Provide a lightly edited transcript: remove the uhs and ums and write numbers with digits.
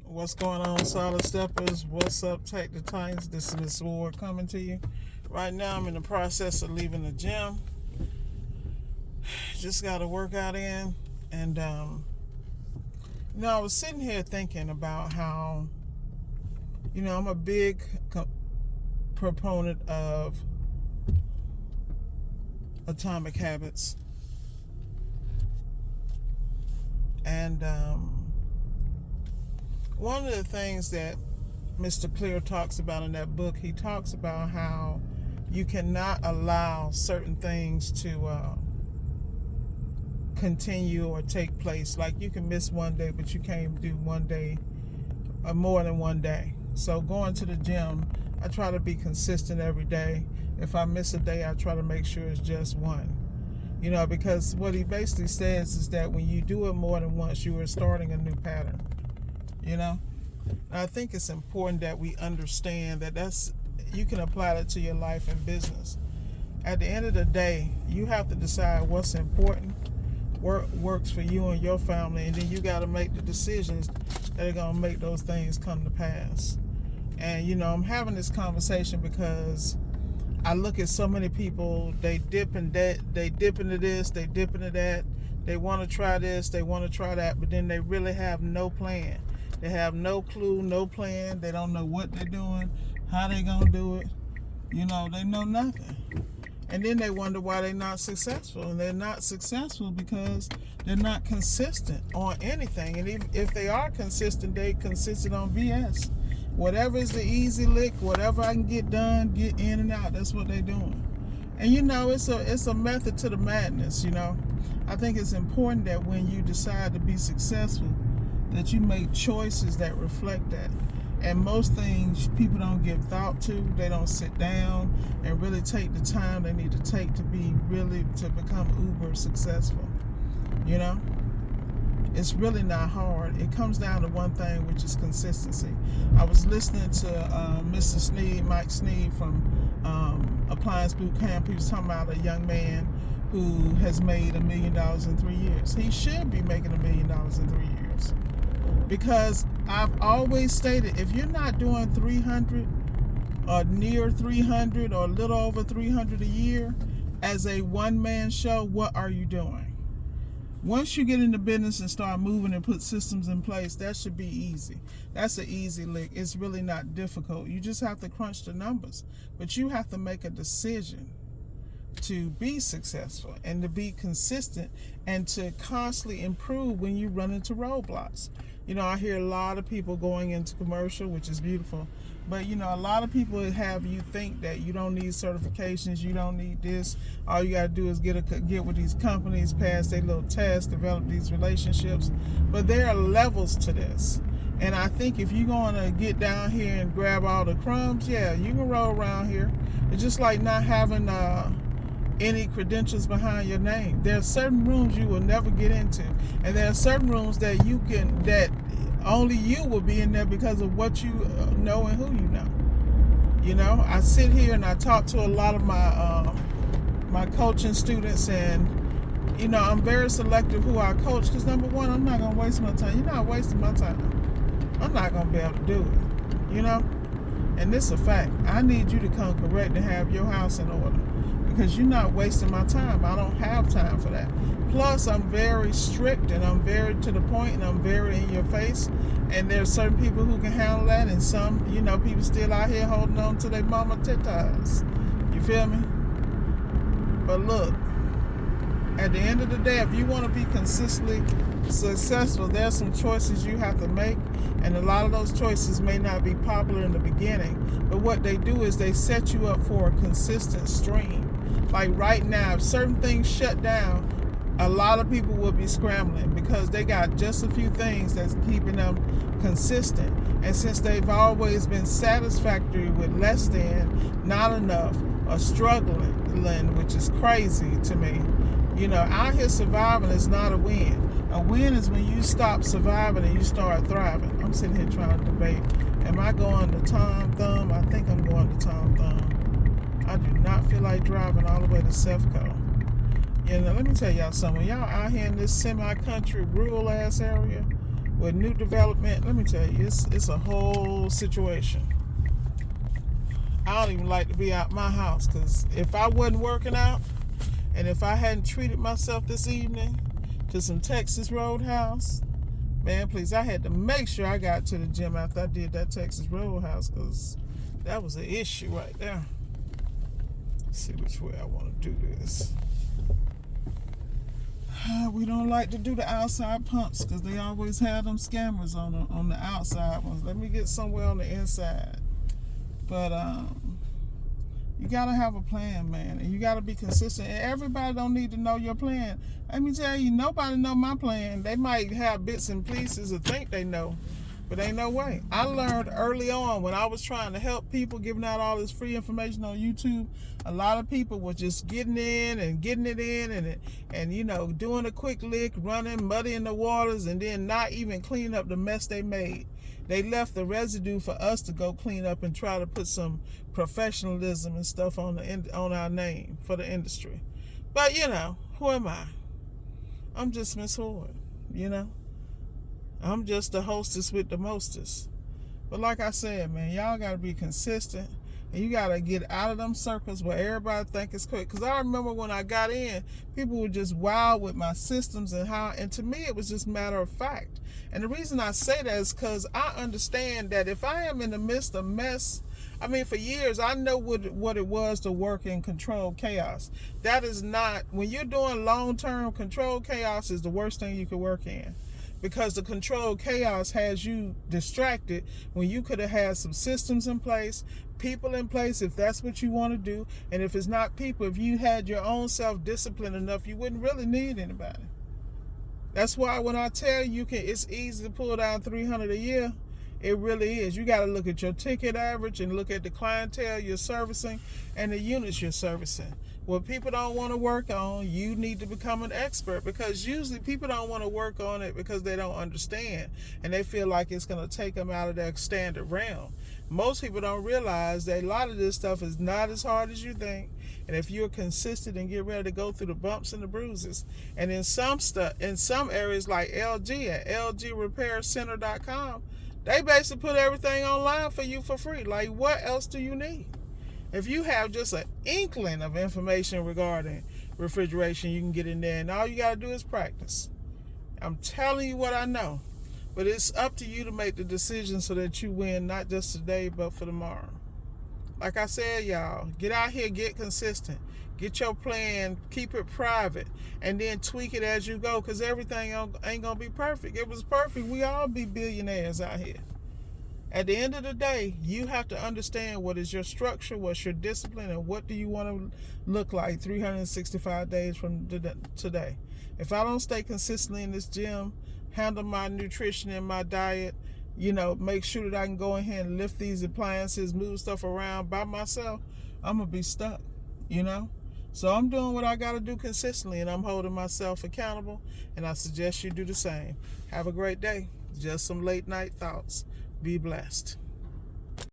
What's going on, Solid Steppers? What's up, Take the Titans? This is Miss Ward coming to you. Right now, I'm in the process of leaving the gym. Just got a workout in. And, I was sitting here thinking about how, I'm a big proponent of atomic habits. And, one of the things that Mr. Clear talks about in that book, he talks about how you cannot allow certain things to continue or take place. Like you can miss one day, but you can't do one day or more than one day. So going to the gym, I try to be consistent every day. If I miss a day, I try to make sure it's just one. Because what he basically says is that when you do it more than once, you are starting a new pattern. And I think it's important that we understand that you can apply that to your life and business. At the end of the day, you have to decide what's important, works for you and your family, and then you got to make the decisions that are going to make those things come to pass. And, I'm having this conversation because I look at so many people, they dip into this, they dip into that, they want to try this, they want to try that, but then they really have no plan. They have no clue, no plan. They don't know what they're doing, how they're going to do it. They know nothing. And then they wonder why they're not successful. And they're not successful because they're not consistent on anything. And if they are consistent, they consistent on BS. Whatever is the easy lick, whatever I can get done, get in and out, that's what they're doing. And it's a method to the madness, I think it's important that when you decide to be successful, that you make choices that reflect that. And most things people don't give thought to. They don't sit down and really take the time they need to take to become uber successful. It's really not hard. It comes down to one thing, which is consistency. I was listening to Mr. Sneed, Mike Sneed from Appliance Boot Camp. He was talking about a young man who has made $1 million in 3 years. He should be making $1 million in 3 years. Because I've always stated, if you're not doing 300 or near 300 or a little over 300 a year as a one-man show, what are you doing? Once you get into business and start moving and put systems in place, that should be easy. That's an easy lick. It's really not difficult. You just have to crunch the numbers. But you have to make a decision to be successful and to be consistent and to constantly improve when you run into roadblocks. I hear a lot of people going into commercial, which is beautiful, but a lot of people have you think that you don't need certifications, you don't need this. All you got to do is get with these companies, pass their little tests, develop these relationships. But there are levels to this. And I think if you're going to get down here and grab all the crumbs, yeah, you can roll around here. It's just like not having any credentials behind your name. There are certain rooms you will never get into, and there are certain rooms that only you will be in there because of what you know and who you know. I sit here and I talk to a lot of my coaching students, and I'm very selective who I coach because number one, I'm not gonna waste my time. You're not wasting my time. I'm not gonna be able to do it. And this is a fact. I need you to come correct and have your house in order. Because you're not wasting my time. I don't have time for that. Plus, I'm very strict and I'm very to the point and I'm very in your face. And there's certain people who can handle that, and some, people still out here holding on to their mama tetas. You feel me? But look, at the end of the day, if you want to be consistently successful, there's some choices you have to make. And a lot of those choices may not be popular in the beginning. But what they do is they set you up for a consistent stream. Like right now, if certain things shut down, a lot of people will be scrambling because they got just a few things that's keeping them consistent. And since they've always been satisfactory with less than, not enough, or struggling, which is crazy to me. Out here surviving is not a win. A win is when you stop surviving and you start thriving. I'm sitting here trying to debate. Am I going to Tom Thumb? I think I'm going to Tom Thumb. I do not feel like driving all the way to Sefco. Let me tell y'all something. When y'all out here in this semi-country, rural-ass area, with new development, let me tell you, it's a whole situation. I don't even like to be out my house, because if I wasn't working out and if I hadn't treated myself this evening to some Texas Roadhouse, man, please, I had to make sure I got to the gym after I did that Texas Roadhouse, because that was an issue right there. Let's see which way I want to do this. We don't like to do the outside pumps because they always have them scammers on the outside ones. Let me get somewhere on the inside. But you gotta have a plan, man, and you gotta be consistent. And everybody don't need to know your plan. Let me tell you, nobody know my plan. They might have bits and pieces or think they know, but ain't no way. I learned early on when I was trying to help people, giving out all this free information on YouTube. A lot of people were just getting in and getting it in and you know, doing a quick lick, running, muddying the waters, and then not even cleaning up the mess they made. They left the residue for us to go clean up and try to put some professionalism and stuff on our name for the industry. But you know, who am I? I'm just Miss Hoard, you know. I'm just the hostess with the mostest. But like I said, man, y'all gotta be consistent. And you gotta get out of them circles where everybody think it's quick. Because I remember when I got in, people were just wild with my systems and to me it was just matter of fact. And the reason I say that is because I understand that if I am in the midst of mess, I mean, for years I know what it was to work in controlled chaos. That is not, when you're doing long-term controlled chaos, is the worst thing you could work in. Because the controlled chaos has you distracted when you could have had some systems in place, people in place if that's what you want to do. And if it's not people, if you had your own self-discipline enough, you wouldn't really need anybody. That's why when I tell you it's easy to pull down 300 a year, it really is. You got to look at your ticket average and look at the clientele you're servicing and the units you're servicing. What people don't want to work on, you need to become an expert, because usually people don't want to work on it because they don't understand and they feel like it's going to take them out of their standard realm. Most people don't realize that a lot of this stuff is not as hard as you think. And if you're consistent and get ready to go through the bumps and the bruises, and in some areas like LG at lgrepaircenter.com, they basically put everything online for you for free. Like, what else do you need? If you have just an inkling of information regarding refrigeration, you can get in there, and all you got to do is practice. I'm telling you what I know, but it's up to you to make the decision so that you win, not just today, but for tomorrow. Like I said, y'all, get out here, get consistent, get your plan, keep it private, and then tweak it as you go, because everything ain't going to be perfect. If it was perfect, we all be billionaires out here. At the end of the day, you have to understand what is your structure, what's your discipline, and what do you want to look like 365 days from today. If I don't stay consistently in this gym, handle my nutrition and my diet, you know, make sure that I can go ahead and lift these appliances, move stuff around by myself, I'm going to be stuck, you know. So I'm doing what I got to do consistently, and I'm holding myself accountable, and I suggest you do the same. Have a great day. Just some late night thoughts. Be blessed.